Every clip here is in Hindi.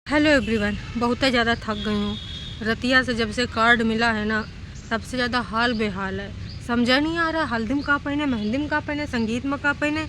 हेलो एवरीवन, बहुत ही ज़्यादा थक गई हूँ। रतिया से जब से कार्ड मिला है ना, सबसे ज़्यादा हाल बेहाल है। समझा नहीं आ रहा हल्दी में का पहने, मेहंदी में का पहने, संगीत में का पहने,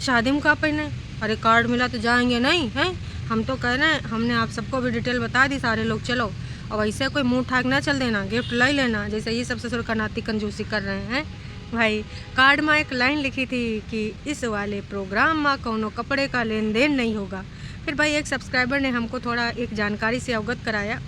शादी में का पहने। अरे कार्ड मिला तो जाएंगे नहीं हैं। हम तो कह रहे हैं, हमने आप सबको भी डिटेल बता दी, सारे लोग चलो। और ऐसे कोई मुँह ठाक ना चल देना, गिफ्ट ले लेना जैसे ये सब ससुर का नाती कंजूसी कर रहे हैं। भाई कार्ड में एक लाइन लिखी थी कि इस वाले प्रोग्राम में कोनो कपड़े का लेन देन नहीं होगा। फिर भाई एक सब्सक्राइबर ने हमको थोड़ा एक जानकारी से अवगत कराया।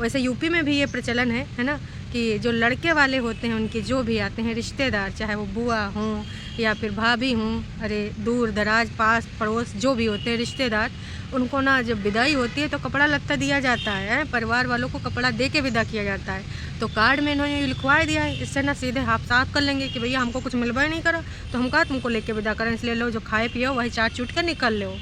वैसे यूपी में भी ये प्रचलन है ना, कि जो लड़के वाले होते हैं उनके जो भी आते हैं रिश्तेदार, चाहे वो बुआ हों या फिर भाभी हों, अरे दूर दराज पास पड़ोस जो भी होते हैं रिश्तेदार, उनको ना जब विदाई होती है तो कपड़ा लत्ता दिया जाता है, परिवार वालों को कपड़ा दे के विदा किया जाता है। तो कार्ड में इन्होंने लिखवा दिया है, इससे ना सीधे आप साफ कर लेंगे कि भैया हमको कुछ मिलवा ही नहीं करा, तो हम कहा तुमको लेके विदा करें, इसलिए लो जो खाए पियो वही चाट चूट के निकल लो।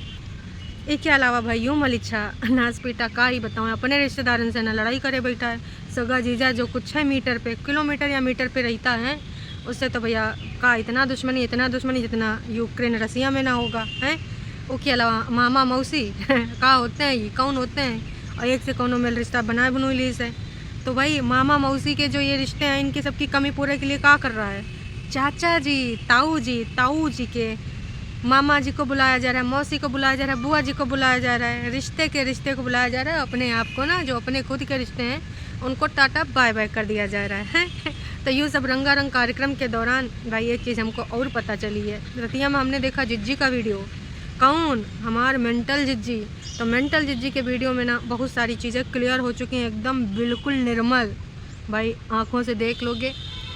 इसके अलावा भाई यूँ मलिच्छा नाच पीटा का ही बताऊँ, अपने रिश्तेदारों से ना लड़ाई करे बैठा है। सगा जीजा जो कुछ है मीटर पे, किलोमीटर या मीटर पे रहता है, उससे तो भैया का इतना दुश्मनी जितना यूक्रेन रसिया में ना होगा है। उसके अलावा मामा मौसी का होते हैं, ये कौन होते हैं, और एक से कौनों में रिश्ता बनाए बनू ली से। तो भाई मामा मौसी के जो ये रिश्ते हैं, इनकी सबकी कमी पूरे के लिए क्या कर रहा है? चाचा जी, ताऊ जी के मामा जी को बुलाया जा रहा है, मौसी को बुलाया जा रहा है, बुआ जी को बुलाया जा रहा है, रिश्ते को बुलाया जा रहा है। अपने आप को ना, जो अपने खुद के रिश्ते हैं उनको टाटा बाय बाय कर दिया जा रहा है। तो यूँ सब रंगारंग कार्यक्रम के दौरान भाई एक चीज़ हमको और पता चली है। रतिया में हमने देखा जिज्जी का वीडियो, कौन हमार मेंटल जिज्जी। तो मेंटल जिज्जी के वीडियो में ना बहुत सारी चीज़ें क्लियर हो चुकी हैं, एकदम बिल्कुल निर्मल। भाई आँखों से देख लोगे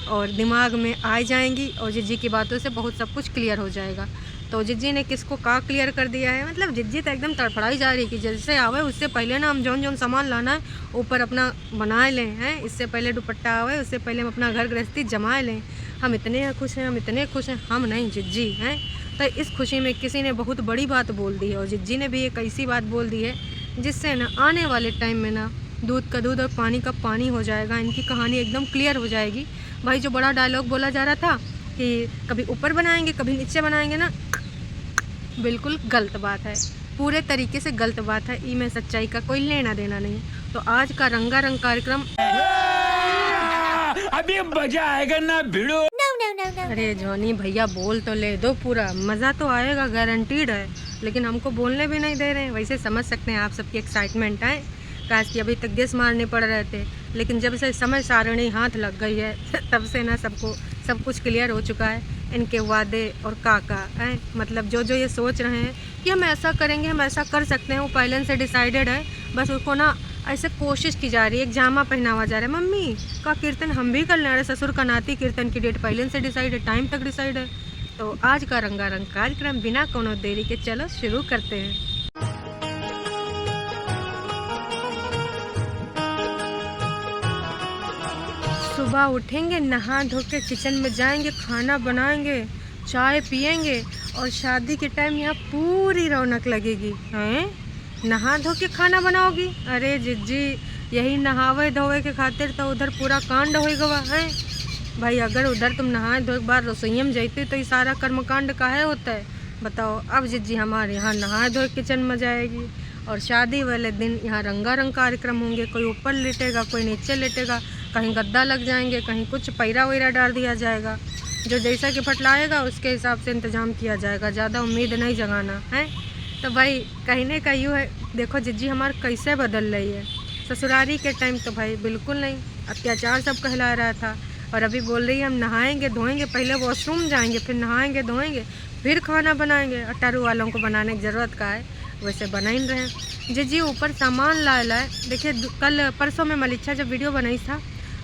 और दिमाग में आ जाएंगी, और जिज्जी की बातों से बहुत सब कुछ क्लियर हो जाएगा। तो जिज्जी ने किसको का क्लियर कर दिया है, मतलब जिज्जी तो एकदम तड़फड़ाई जा रही है कि जैसे आवे उससे पहले ना हम जौन सामान लाना है ऊपर अपना बना लें हैं, इससे पहले दुपट्टा आवे उससे पहले हम अपना घर गृहस्थी जमा लें। हम इतने खुश हैं, हम इतने खुश हैं, हम नहीं जिज्जी हैं। तो इस खुशी में किसी ने बहुत बड़ी बात बोल दी है, और जिज्जी ने भी एक ऐसी बात बोल दी है जिससे ना आने वाले टाइम में ना दूध का दूध और पानी का पानी हो जाएगा, इनकी कहानी एकदम क्लियर हो जाएगी। भाई जो बड़ा डायलॉग बोला जा रहा था कि कभी ऊपर बनाएंगे कभी नीचे बनाएंगे ना, बिल्कुल गलत बात है, पूरे तरीके से गलत बात है। ई में सच्चाई का कोई लेना देना नहीं। तो आज का रंगारंग कार्यक्रम अभी मजा आएगा ना भिड़ो। अरे जॉनी भैया बोल तो ले दो, पूरा मज़ा तो आएगा गारंटीड है, लेकिन हमको बोलने भी नहीं दे रहे हैं। वैसे समझ सकते हैं आप सबकी एक्साइटमेंट है, काश कि अभी तक गेस मारने पड़ रहे थे, लेकिन जब से समय सारणी हाथ लग गई है तब से ना सबको सब कुछ क्लियर हो चुका है। इनके वादे और काका हैं, मतलब जो जो ये सोच रहे हैं कि हम ऐसा करेंगे, हम ऐसा कर सकते हैं, वो पहले से डिसाइडेड है। बस उसको ना ऐसे कोशिश की जा रही है, एक जामा पहनावा जा रहा है। मम्मी का कीर्तन हम भी कर लें, अरे ससुर का नाती कीर्तन की डेट पहले से डिसाइड है, टाइम तक डिसाइड है। तो आज का रंगारंग कार्यक्रम बिना कोनो देरी के चलो शुरू करते हैं। सुबह उठेंगे, नहा धो के किचन में जाएंगे, खाना बनाएंगे, चाय पिएंगे, और शादी के टाइम यहाँ पूरी रौनक लगेगी। हैं, नहा धो के खाना बनाओगी? अरे जिज्जी यही नहावे धोवे के खातिर तो उधर पूरा कांड हो गवा है भाई। अगर उधर तुम नहाए धो एक बार रसोईया में जाती तो ये सारा कर्मकांड काहे होता है बताओ। अब जिज्जी हमारे यहाँ नहाए धोए किचन में जाएगी, और शादी वाले दिन यहाँ रंगारंग कार्यक्रम होंगे। कोई ऊपर लेटेगा, कोई नीचे लेटेगा, कहीं गद्दा लग जाएंगे, कहीं कुछ पैरा वैरा डाल दिया जाएगा। जो जैसा कि फटलाएगा उसके हिसाब से इंतज़ाम किया जाएगा, ज़्यादा उम्मीद नहीं जगाना है। तो भाई कहने का यूँ है, देखो जिज्जी हमार कैसे बदल रही है। ससुरारी के टाइम तो भाई बिल्कुल नहीं, अत्याचार सब कहला रहा था, और अभी बोल रही है हम नहाएंगे धोएंगे, पहले वॉशरूम जाएंगे, फिर नहाएंगे धोएंगे, फिर खाना बनाएंगे। अटारू वालों को बनाने की ज़रूरत का है, वैसे बना ही रहे हैं। जिज्जी ऊपर सामान लाए। देखिए कल परसों में मलिच्छा जब वीडियो बनाई था,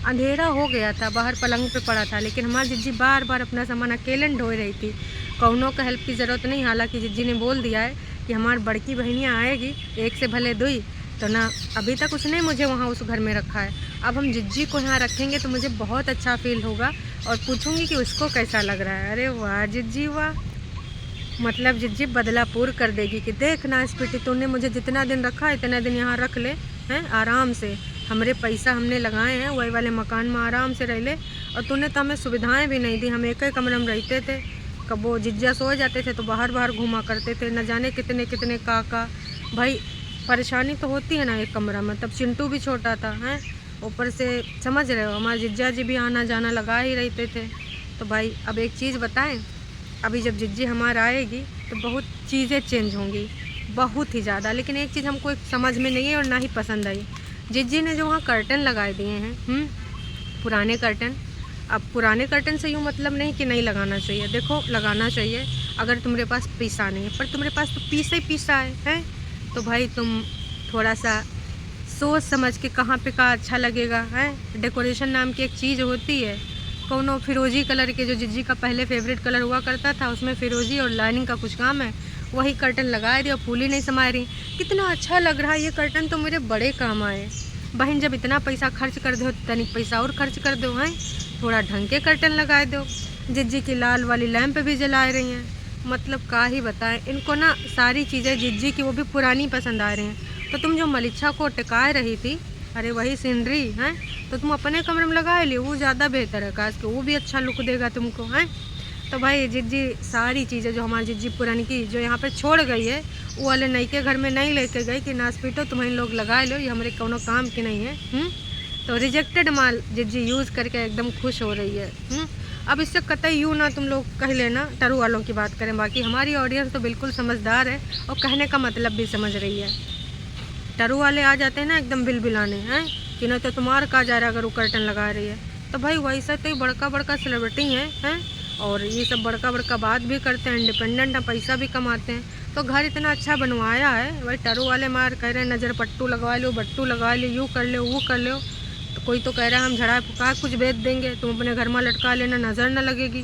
अंधेरा हो गया था, बाहर पलंग पे पड़ा था, लेकिन हमारी जिज्जी बार बार अपना सामान अकेले ढो रही थी, कौनों का हेल्प की ज़रूरत नहीं। हालांकि जिज्जी ने बोल दिया है कि हमारी बड़की बहनियाँ आएगी, एक से भले दुई, तो ना अभी तक उसने मुझे वहाँ उस घर में रखा है। अब हम जिज्जी को यहाँ रखेंगे तो मुझे बहुत अच्छा फील होगा, और पूछूंगी कि उसको कैसा लग रहा है। अरे वाह जिज्जी वाह, मतलब जिज्जी बदलापुर कर देगी कि देखना स्पीटी, तूने मुझे जितना दिन रखा इतना दिन यहाँ रख ले हैं आराम से, हमरे पैसा हमने लगाए हैं वही वाले मकान में आराम से रह ले। और तूने तो हमें सुविधाएं भी नहीं दी, हम एक ही कमरे में रहते थे, कब वो जिज्जा सो जाते थे तो बाहर बाहर घूमा करते थे, न जाने कितने कितने काका। भाई परेशानी तो होती है ना एक कमरा में, तब चिंटू भी छोटा था हैं, ऊपर से समझ रहे हो हमारे जिज्जा जी भी आना जाना लगा ही रहते थे। तो भाई अब एक चीज़ बताएं, अभी जब जिज्जी हमारा आएगी तो बहुत चीज़ें चेंज होंगी, बहुत ही ज़्यादा। लेकिन एक चीज़ हमको समझ में नहीं है और ना ही पसंद आई, जिज्जी ने जो वहाँ कर्टन लगाए दिए हैं पुराने कर्टन। अब पुराने कर्टन से यूँ मतलब नहीं कि नहीं लगाना चाहिए, देखो लगाना चाहिए अगर तुम्हारे पास पैसा नहीं है, पर तुम्हारे पास तो पीसा ही पीसा है? तो भाई तुम थोड़ा सा सोच समझ के कहाँ पे का अच्छा लगेगा है। डेकोरेशन नाम की एक चीज़ होती है, कौनो फिरोजी कलर के जो जिज्जी का पहले फेवरेट कलर हुआ करता था, उसमें फिरोजी और लाइनिंग का कुछ काम है, वही कर्टन लगाए दिए और फूल ही नहीं समाए रही। कितना अच्छा लग रहा है ये कर्टन, तो मेरे बड़े काम आए। बहन जब इतना पैसा खर्च कर दो तनिक पैसा और खर्च कर दो हैं, थोड़ा ढंग के कर्टन लगाए दो। जिज्जी की लाल वाली लैंप भी जला रही हैं, मतलब का ही बताएं इनको ना, सारी चीज़ें जिज्जी की वो भी पुरानी पसंद आ रही हैं। तो तुम जो मलिच्छा को टिकाए रही थी, अरे वही सीनरी हैं, तो तुम अपने कमरे में लगा लियो, वो ज़्यादा बेहतर है, काश कि वो भी अच्छा लुक देगा तुमको हैं। तो भाई जिज्जी सारी चीज़ें जो हमारी जिज्जी पुरानी की जो यहाँ पे छोड़ गई है, वो वाले नई के घर में नहीं लेके गई कि नाच पीटो तुम्हें लोग लगा लो, ये हमारे कोनो काम की नहीं है। तो रिजेक्टेड माल जिज्जी यूज़ करके एकदम खुश हो रही है। अब इससे कतई यूँ ना तुम लोग कह लेना टरू वालों की बात करें, बाकी हमारी ऑडियंस तो बिल्कुल समझदार है और कहने का मतलब भी समझ रही है। टरू वाले आ जाते हैं ना एकदम बिल बिलाने हैं कि नहीं तो तुम्हारा कहा जा रहा है अगर वो कर्टन लगा रही है। तो भाई वैसे तो बड़का बड़का सेलिब्रिटी हैं और ये सब बड़का बड़का बात भी करते हैं, इंडिपेंडेंट हैं, पैसा भी कमाते हैं। तो घर इतना अच्छा बनवाया है, भाई टरू वाले मार कह रहे हैं नज़र पट्टू लगवा लो, बट्टू लगवा लो, यूँ कर लो वो कर लो। तो कोई तो कह रहा है हम झड़ा फुका कुछ बेच देंगे, तुम अपने घर में लटका लेना, नज़र न लगेगी।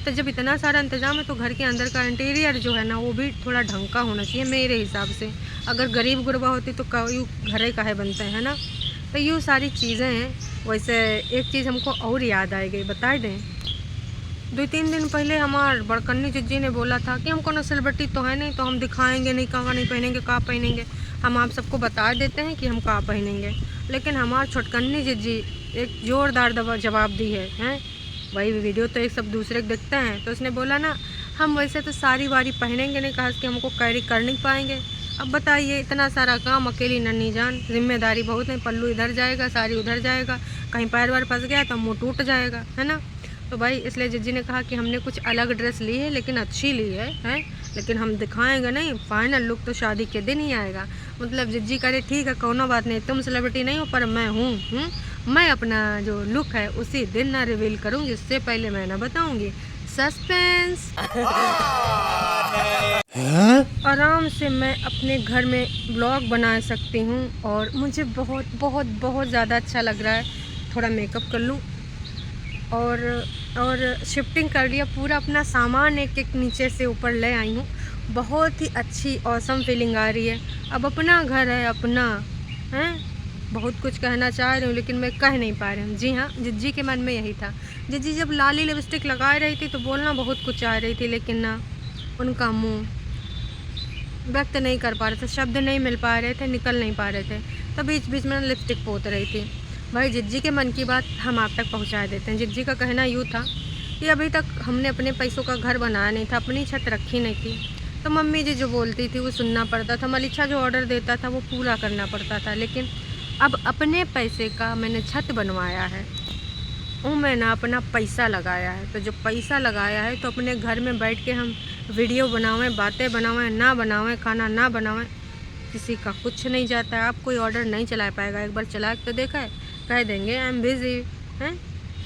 तो जब इतना सारा इंतजाम है तो घर के अंदर का इंटीरियर जो है ना वो भी थोड़ा ढंग का होना चाहिए मेरे हिसाब से। अगर गरीब गुरबा होती तो यूँ घरे काहे बनते हैं ना। तो यूँ सारी चीज़ें हैं। वैसे एक चीज़ हमको और याद आ गई, बता दें, 2-3 दिन पहले हमार बड़कन्नी जिज्जी ने बोला था कि हम कोनो सेलिब्रिटी तो है नहीं, तो हम दिखाएंगे नहीं, कहाँ नहीं पहनेंगे, कहाँ पहनेंगे, हम आप सबको बता देते हैं कि हम कहाँ पहनेंगे। लेकिन हमार छोटकन्नी जिज्जी एक ज़ोरदार जवाब दी है। वही वीडियो तो एक सब दूसरे को देखते हैं, तो उसने बोला ना हम वैसे तो सारी वारी पहनेंगे नहीं, कहा कि हमको कैरी कर नहीं पाएंगे। अब बताइए इतना सारा काम अकेली नन्ही जान, जिम्मेदारी बहुत है, पल्लू इधर जाएगा सारी उधर जाएगा, कहीं पैर वार फंस गया तो मुँह टूट जाएगा, है ना। तो भाई इसलिए जिज्जी ने कहा कि हमने कुछ अलग ड्रेस ली है, लेकिन अच्छी ली है, लेकिन हम दिखाएंगे नहीं, फाइनल लुक तो शादी के दिन ही आएगा। मतलब जिज्जी करे ठीक है कोनो बात नहीं, तुम सेलिब्रिटी नहीं हो पर मैं हूँ, मैं अपना जो लुक है उसी दिन ना रिवील करूँगी, इससे पहले मैं ना बताऊँगी। सस्पेंस। आराम से मैं अपने घर में ब्लॉग बना सकती हूँ और मुझे बहुत बहुत बहुत ज़्यादा अच्छा लग रहा है। थोड़ा मेकअप कर लूँ और शिफ्टिंग कर लिया, पूरा अपना सामान एक एक नीचे से ऊपर ले आई हूँ। बहुत ही अच्छी ऑसम फीलिंग आ रही है। अब अपना घर है, अपना है, बहुत कुछ कहना चाह रही हूँ लेकिन मैं कह नहीं पा रही हूँ। जी हाँ, जिज्जी के मन में यही था। जिज्जी जब लाली लिपस्टिक लगा रही थी तो बोलना बहुत कुछ चाह रही थी, लेकिन ना उनका मुँह व्यक्त नहीं कर पा रहे थे, शब्द नहीं मिल पा रहे थे, निकल नहीं पा रहे थे, तो बीच बीच में लिपस्टिक पोत रही थी। भाई जिज्जी के मन की बात हम आप तक पहुंचा देते हैं। जिज्जी का कहना यूँ था कि अभी तक हमने अपने पैसों का घर बनाया नहीं था, अपनी छत रखी नहीं थी, तो मम्मी जी जो बोलती थी वो सुनना पड़ता था, मलिच्छा जो ऑर्डर देता था वो पूरा करना पड़ता था। लेकिन अब अपने पैसे का मैंने छत बनवाया है, वो मैंने अपना पैसा लगाया है, तो जो पैसा लगाया है तो अपने घर में बैठ के हम वीडियो बनावें, बातें बनावें, ना बनावें, खाना ना बनावें, किसी का कुछ नहीं जाता है। आप कोई ऑर्डर नहीं चला पाएगा, एक बार चला तो देखा है, कह देंगे आई एम बिज़ी हैं।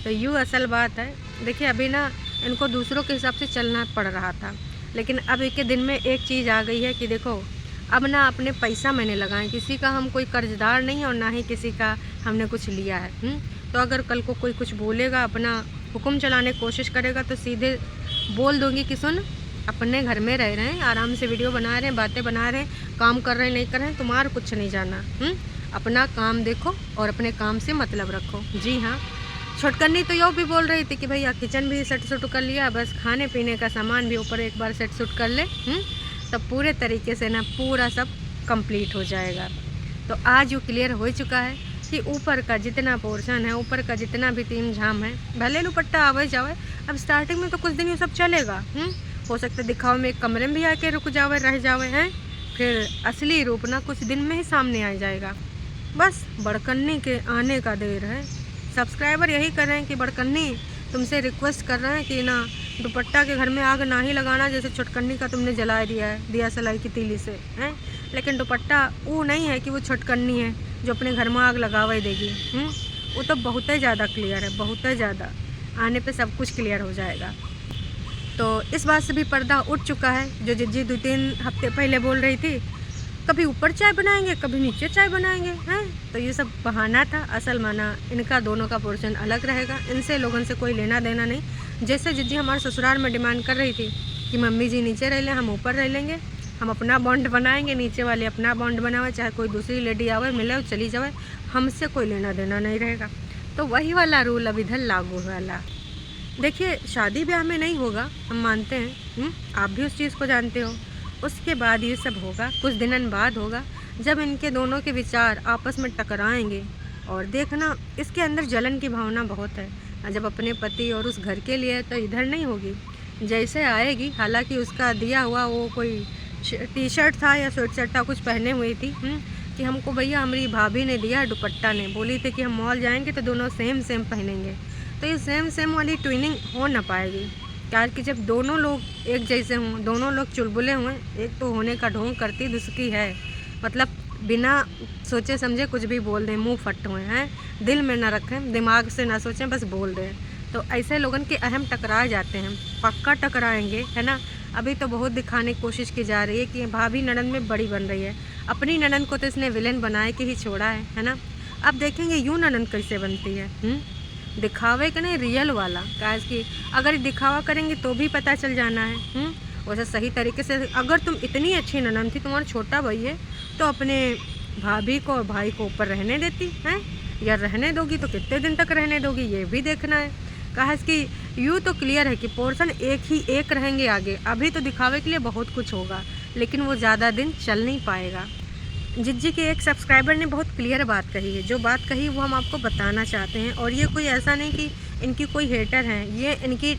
तो यूँ असल बात है। देखिए अभी ना इनको दूसरों के हिसाब से चलना पड़ रहा था, लेकिन अब एक के दिन में एक चीज़ आ गई है कि देखो अब ना अपने पैसा मैंने लगाए, किसी का हम कोई कर्जदार नहीं और ना ही किसी का हमने कुछ लिया है। तो अगर कल को कोई कुछ बोलेगा, अपना हुक्म चलाने की कोशिश करेगा, तो सीधे बोल दूँगी कि सुन अपने घर में रह रहे हैं, आराम से वीडियो बना रहे हैं, बातें बना रहे हैं, काम कर रहे हैं नहीं कर रहे हैं, तुम्हारा कुछ नहीं जाना। अपना काम देखो और अपने काम से मतलब रखो। जी हाँ, छोटकन्नी तो यूँ भी बोल रही थी कि भैया किचन भी सेट सूट कर लिया, बस खाने पीने का सामान भी ऊपर एक बार सेट सूट कर ले, तब पूरे तरीके से ना पूरा सब कंप्लीट हो जाएगा। तो आज वो क्लियर हो चुका है कि ऊपर का जितना पोर्शन है, ऊपर का जितना भी तीन झाम है, भले दुपट्टा आवे जावे, अब स्टार्टिंग में तो कुछ दिन ये सब चलेगा। हो सकता है दिखाओ में एक कमरे में भी आके रुक जावे, रह जावे हैं, फिर असली रूप ना कुछ दिन में ही सामने आ जाएगा। बस बड़कन्नी के आने का देर है। सब्सक्राइबर यही कर रहे हैं कि बड़कन्नी तुमसे रिक्वेस्ट कर रहे हैं कि ना दुपट्टा के घर में आग ना ही लगाना, जैसे छोटकन्नी का तुमने जला दिया है दिया सलाई की तीली से हैं। लेकिन दुपट्टा वो नहीं है कि वो छोटकन्नी है जो अपने घर में आग लगावा ही देगी। वो तो बहुत ही ज़्यादा क्लियर है, बहुत ही ज़्यादा। आने पे सब कुछ क्लियर हो जाएगा। तो इस बात से भी पर्दा उठ चुका है। जो जिज्जी 2-3 हफ्ते पहले बोल रही थी कभी ऊपर चाय बनाएंगे कभी नीचे चाय बनाएंगे हैं, तो ये सब बहाना था। असल माना इनका दोनों का पोर्शन अलग रहेगा, इनसे लोगों से कोई लेना देना नहीं। जैसे जिज्जी हमारे ससुराल में डिमांड कर रही थी कि मम्मी जी नीचे रह लें, हम ऊपर रह लेंगे, हम अपना बॉन्ड बनाएंगे, नीचे वाले अपना बॉन्ड बनावे, चाहे कोई दूसरी लेडी आवे मिले और चली जाए, हमसे कोई लेना देना नहीं रहेगा। तो वही वाला रूल अब इधर लागू वाला। देखिए शादी ब्याह में नहीं होगा, हम मानते हैं, आप भी उस चीज़ को जानते हो। उसके बाद ये सब होगा, कुछ दिनों बाद होगा, जब इनके दोनों के विचार आपस में टकराएंगे। और देखना इसके अंदर जलन की भावना बहुत है। जब अपने पति और उस घर के लिए तो इधर नहीं होगी, जैसे आएगी। हालांकि उसका दिया हुआ वो कोई टी शर्ट था या स्वेट शर्ट था, कुछ पहने हुई थी कि हमको भैया हमारी भाभी ने दिया, दुपट्टा ने बोली थी कि हम मॉल जाएंगे तो दोनों सेम सेम पहनेंगे। तो ये सेम सेम वाली ट्विनिंग हो ना पाएगी, क्योंकि जब दोनों लोग एक जैसे हों, दोनों लोग चुलबुले हुए, एक तो होने का ढोंग करती दूसरी है, मतलब बिना सोचे समझे कुछ भी बोल दें, मुंह फट हुए हैं, दिल में ना रखें, दिमाग से ना सोचें, बस बोल दें। तो ऐसे लोगों के अहम टकरा जाते हैं, पक्का टकराएंगे, है ना। अभी तो बहुत दिखाने की कोशिश की जा रही है कि भाभी ननद में बड़ी बन रही है। अपनी ननद को तो इसने विलेन बना के ही छोड़ा है ना। अब देखेंगे यूँ ननद कैसे बनती है, दिखावे का नहीं, रियल वाला। कि अगर दिखावा करेंगे तो भी पता चल जाना है। वैसे सही तरीके से अगर तुम इतनी अच्छी ननद थी, तुम्हारा छोटा भाई है, तो अपने भाभी को और भाई को ऊपर रहने देती हैं, या रहने दोगी तो कितने दिन तक रहने दोगी, ये भी देखना है। कि यूँ तो क्लियर है कि पोर्शन एक रहेंगे आगे। अभी तो दिखावे के लिए बहुत कुछ होगा, लेकिन वो ज़्यादा दिन चल नहीं पाएगा। जिज्जी के एक सब्सक्राइबर ने बहुत क्लियर बात कही है, जो बात कही वो हम आपको बताना चाहते हैं। और ये कोई ऐसा नहीं कि इनकी कोई हेटर हैं, ये इनकी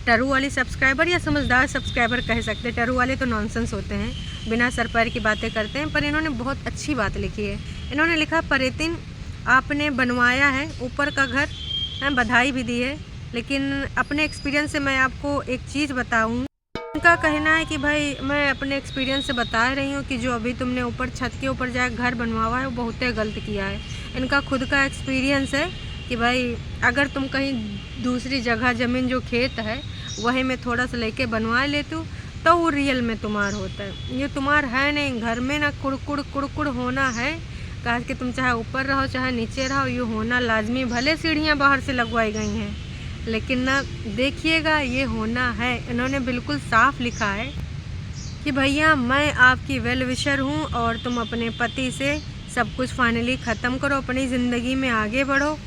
टरू वाली सब्सक्राइबर या समझदार सब्सक्राइबर कह सकते हैं। टरू वाले तो नॉनसेंस होते हैं, बिना सर पैर की बातें करते हैं। पर इन्होंने बहुत अच्छी बात लिखी है। इन्होंने लिखा, परितिन आपने बनवाया है ऊपर का घर, बधाई भी दी है, लेकिन अपने एक्सपीरियंस से मैं आपको एक चीज़ बताऊँ। इनका कहना है कि भाई मैं अपने एक्सपीरियंस से बता रही हूँ कि जो अभी तुमने ऊपर छत के ऊपर जाकर घर बनवावा है वो बहुत ही गलत किया है। इनका खुद का एक्सपीरियंस है कि भाई अगर तुम कहीं दूसरी जगह ज़मीन जो खेत है वही में थोड़ा सा लेके बनवा लेते हो तो वो रियल में तुम्हार होता है। ये तुम्हार है नहीं, घर में ना कुड़कुड़ होना है। कहा कि तुम चाहे ऊपर रहो चाहे नीचे रहो, ये होना लाजमी। भले सीढ़ियाँ बाहर से लगवाई गई हैं, लेकिन ना देखिएगा ये होना है। इन्होंने बिल्कुल साफ लिखा है कि भैया मैं आपकी वेल विशर हूँ और तुम अपने पति से सब कुछ फाइनली ख़त्म करो, अपनी ज़िंदगी में आगे बढ़ो।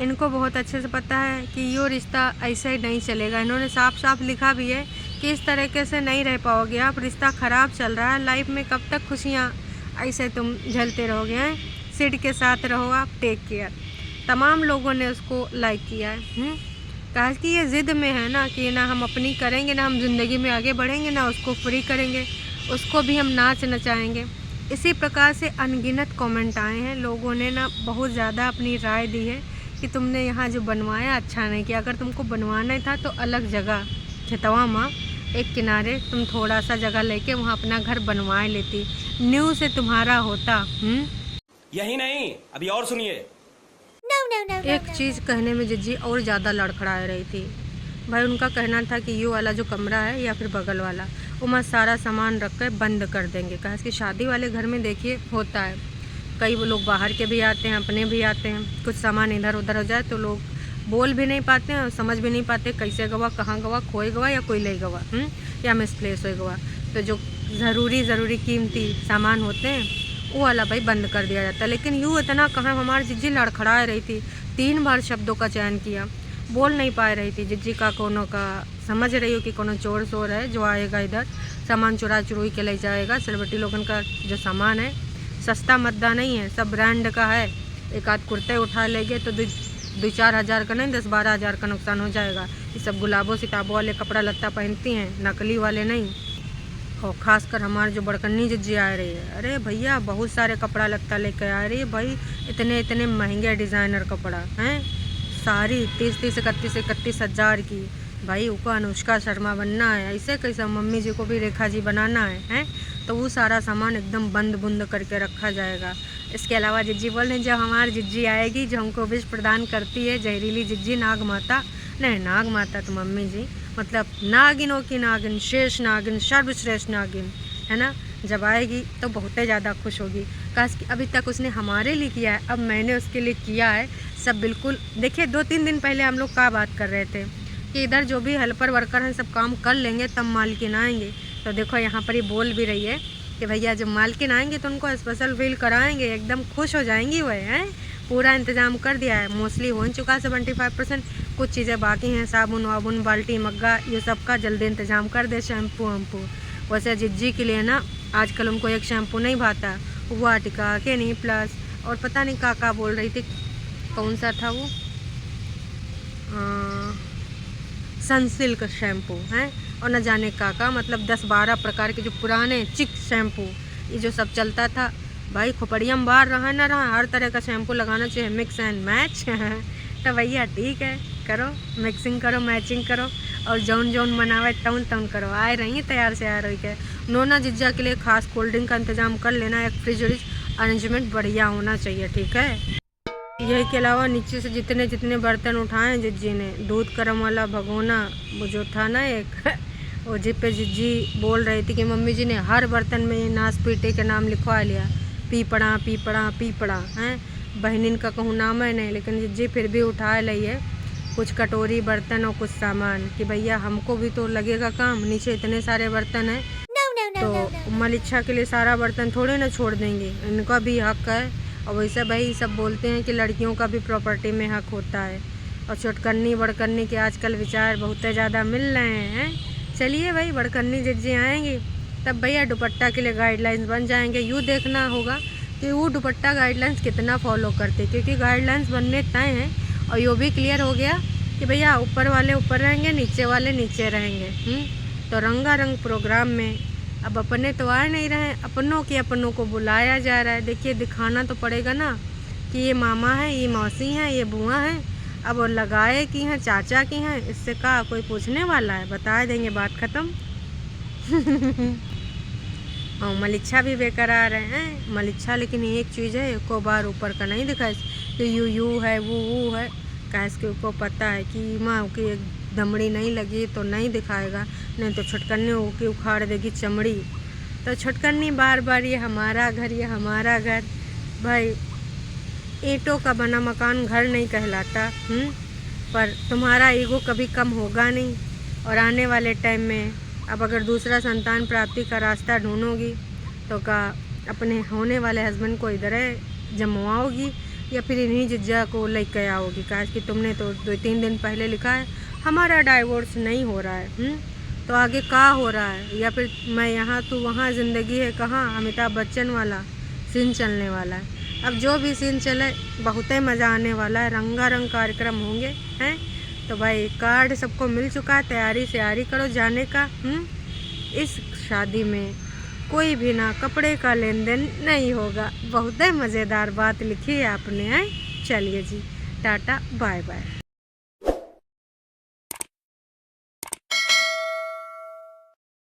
इनको बहुत अच्छे से पता है कि ये रिश्ता ऐसे ही नहीं चलेगा। इन्होंने साफ साफ लिखा भी है कि इस तरीके से नहीं रह पाओगे आप, रिश्ता ख़राब चल रहा है, लाइफ में कब तक खुशियाँ ऐसे तुम झेलते रहोगे हैं। सिड के साथ रहो आप, टेक केयर। तमाम लोगों ने उसको लाइक किया है। कहा कि ये ज़िद में है ना कि ना हम अपनी करेंगे, ना हम ज़िंदगी में आगे बढ़ेंगे, ना उसको फ्री करेंगे, उसको भी हम नाच नचाएंगे। इसी प्रकार से अनगिनत कमेंट आए हैं। लोगों ने ना बहुत ज़्यादा अपनी राय दी है कि तुमने यहाँ जो बनवाया अच्छा नहीं किया। अगर तुमको बनवाना था तो अलग जगह खेतवा माँ एक किनारे तुम थोड़ा सा जगह लेके वहाँ अपना घर बनवा लेती, न्यू से तुम्हारा होता। यही नहीं, अभी और सुनिए। एक चीज़ कहने में जिज्जी और ज़्यादा लड़खड़ा रही थी। भाई उनका कहना था कि ये वाला जो कमरा है या फिर बगल वाला, वो मैं सारा सामान रख कर बंद कर देंगे। कहा कि शादी वाले घर में देखिए होता है, कई वो लोग बाहर के भी आते हैं, अपने भी आते हैं। कुछ सामान इधर उधर हो जाए तो लोग बोल भी नहीं पाते हैं और समझ भी नहीं पाते कैसे गवा, कहाँ गवा, खोए गवा या कोई ले गवा या मिसप्लेस हो गवा। तो जो ज़रूरी कीमती सामान होते हैं वो वाला भाई बंद कर दिया जाता है। लेकिन यूँ इतना कहाँ, हमारी जिज्जी लड़खड़ा रही थी, 3 बार शब्दों का चयन किया, बोल नहीं पा रही थी। जिज्जी का कोनो का समझ रही हो कि कोनो चोर सोर है जो आएगा इधर सामान चुरा चुरुई के ले जाएगा। सेलिब्रिटी लोगन का जो सामान है सस्ता मद्दा नहीं है, सब ब्रांड का है। एक आध कुर्ते उठा लेंगे तो 2-4 हज़ार का नहीं 10-12 हज़ार का नुकसान हो जाएगा। ये सब गुलाबों सिताबों वाले कपड़ा लत्ता पहनती हैं, नकली वाले नहीं। और खासकर हमारे जो बड़कन्नी जिज्जी आ रही है, अरे भैया बहुत सारे कपड़ा लगता लेकर आ रही है भाई, इतने इतने महंगे डिज़ाइनर कपड़ा हैं, सारी 30-31 हज़ार की। भाई उनको अनुष्का शर्मा बनना है, ऐसे कैसे मम्मी जी को भी रेखा जी बनाना है, तो वो सारा सामान एकदम बंद बुंद करके रखा जाएगा। इसके अलावा जिज्जी बोल रहे हैं जब हमारी जिज्जी आएगी जो हमको विश प्रदान करती है, जहरीली जिज्जी नाग माता, नहीं नाग माता तो मम्मी जी, मतलब नागिनों की नागिन, शेष नागिन, सर्वश्रेष्ठ नागिन है ना, जब आएगी तो बहुत ही ज़्यादा खुश होगी। काश कि अभी तक उसने हमारे लिए किया है, अब मैंने उसके लिए किया है सब। बिल्कुल देखिए 2-3 दिन पहले हम लोग क्या बात कर रहे थे कि इधर जो भी हेल्पर वर्कर हैं सब काम कर लेंगे तब मालकिन आएंगे, तो देखो यहाँ पर ही बोल भी रही है कि भैया जब मालकिन आएंगे तो उनको स्पेशल फील कराएंगे, एकदम खुश हो जाएंगी वह हैं। पूरा इंतज़ाम कर दिया है, मोस्टली हो चुका है 75%, कुछ चीज़ें बाकी हैं, साबुन वाबुन, बाल्टी, मग्गा, ये सब का जल्दी इंतज़ाम कर दे। शैम्पू वैम्पू, वैसे जिज्जी के लिए ना आजकल उनको एक शैम्पू नहीं भाता, वाटिका के नहीं प्लस, और पता नहीं का बोल रही थी, कौन सा था वो, सनसिल्क शैम्पू हैं, और न जाने का मतलब 10-12 प्रकार के जो पुराने चिक शैम्पू, ये जो सब चलता था भाई, खोपड़िया में बाहर रहा ना रहा, हर तरह का शैम्पू लगाना चाहिए, मिक्स एंड मैच। तो भैया ठीक है, करो मिक्सिंग करो, मैचिंग करो, और जौन जौन बनावे तौन तौन करो। आए रही तैयार से आ रही है। नोना जिज्जा के लिए खास कोल्ड ड्रिंक का इंतज़ाम कर लेना, एक फ्रिज अरेंजमेंट बढ़िया होना चाहिए, ठीक है। यही के अलावा नीचे से जितने जितने बर्तन उठाए जिज्जी ने, दूध गर्म वाला भगोना वो जो था ना एक, वो जिस पे जिज्जी बोल रही थी कि मम्मी जी ने हर बर्तन में ये नाश पीटे के नाम लिखवा लिया, पीपड़ा पीपड़ा पीपड़ा हैं, बहनिन का कहूँ नाम है नहीं, लेकिन जिज्जी फिर भी उठा ली है कुछ कटोरी बर्तन और कुछ सामान कि भैया हमको भी तो लगेगा काम, नीचे इतने सारे बर्तन हैं, तो मलिच्छा के लिए सारा बर्तन थोड़े ना छोड़ देंगे, इनका भी हक है। और वैसे भाई सब बोलते हैं कि लड़कियों का भी प्रॉपर्टी में हक होता है, और छोटकन्नी बड़कन्नी के आजकल विचार बहुत ज़्यादा मिल रहे हैं। चलिए भाई बड़कन्नी जिज्जी आएंगी तब भैया दुपट्टा के लिए गाइडलाइंस बन जाएंगे। यूँ देखना होगा कि वो दुपट्टा गाइडलाइंस कितना फॉलो करते, क्योंकि गाइडलाइंस बनने तय हैं, और ये भी क्लियर हो गया कि भैया ऊपर वाले ऊपर रहेंगे, नीचे वाले नीचे रहेंगे। तो रंगारंग प्रोग्राम में अब अपने तो आ नहीं रहे, अपनों के अपनों को बुलाया जा रहा है। देखिए दिखाना तो पड़ेगा ना कि ये मामा है, ये मौसी हैं, ये बुआ हैं, अब वो लगाए की हैं, चाचा की हैं, इससे का कोई पूछने वाला है, बता देंगे, बात ख़त्म। और मलिच्छा भी बेकरार हैं, मलिच्छा लेकिन एक चीज़ है, एको बार ऊपर का नहीं दिखा कि यू है वो है, कैस के उसको पता है कि माँ की एक दमड़ी नहीं लगी तो नहीं दिखाएगा, नहीं तो छटकन्नी की उखाड़ देगी चमड़ी। तो छटकन्नी बार बार ये हमारा घर, ये हमारा घर, भाई ईंटों का बना मकान घर नहीं कहलाता। पर तुम्हारा ईगो कभी कम होगा नहीं, और आने वाले टाइम में अब अगर दूसरा संतान प्राप्ति का रास्ता ढूंढोगी तो का अपने होने वाले हस्बैंड को इधर जमवाओगी या फिर इन्हीं जिज्जा को लेकर आओगी। काश कि तुमने तो 2-3 दिन पहले लिखा है हमारा डाइवोर्स नहीं हो रहा है, तो आगे क्या हो रहा है, या फिर मैं यहाँ तू वहाँ, ज़िंदगी है कहाँ, अमिताभ बच्चन वाला सीन चलने वाला है। अब जो भी सीन चले बहुत ही मज़ा आने वाला है, रंगारंग कार्यक्रम होंगे हैं। तो भाई कार्ड सबको मिल चुका है, तैयारी करो जाने का। इस शादी में कोई भी ना कपड़े का लेन देन नहीं होगा। बहुत ही मज़ेदार बात लिखी है आपने, हैं। चलिए जी, टाटा बाय बाय।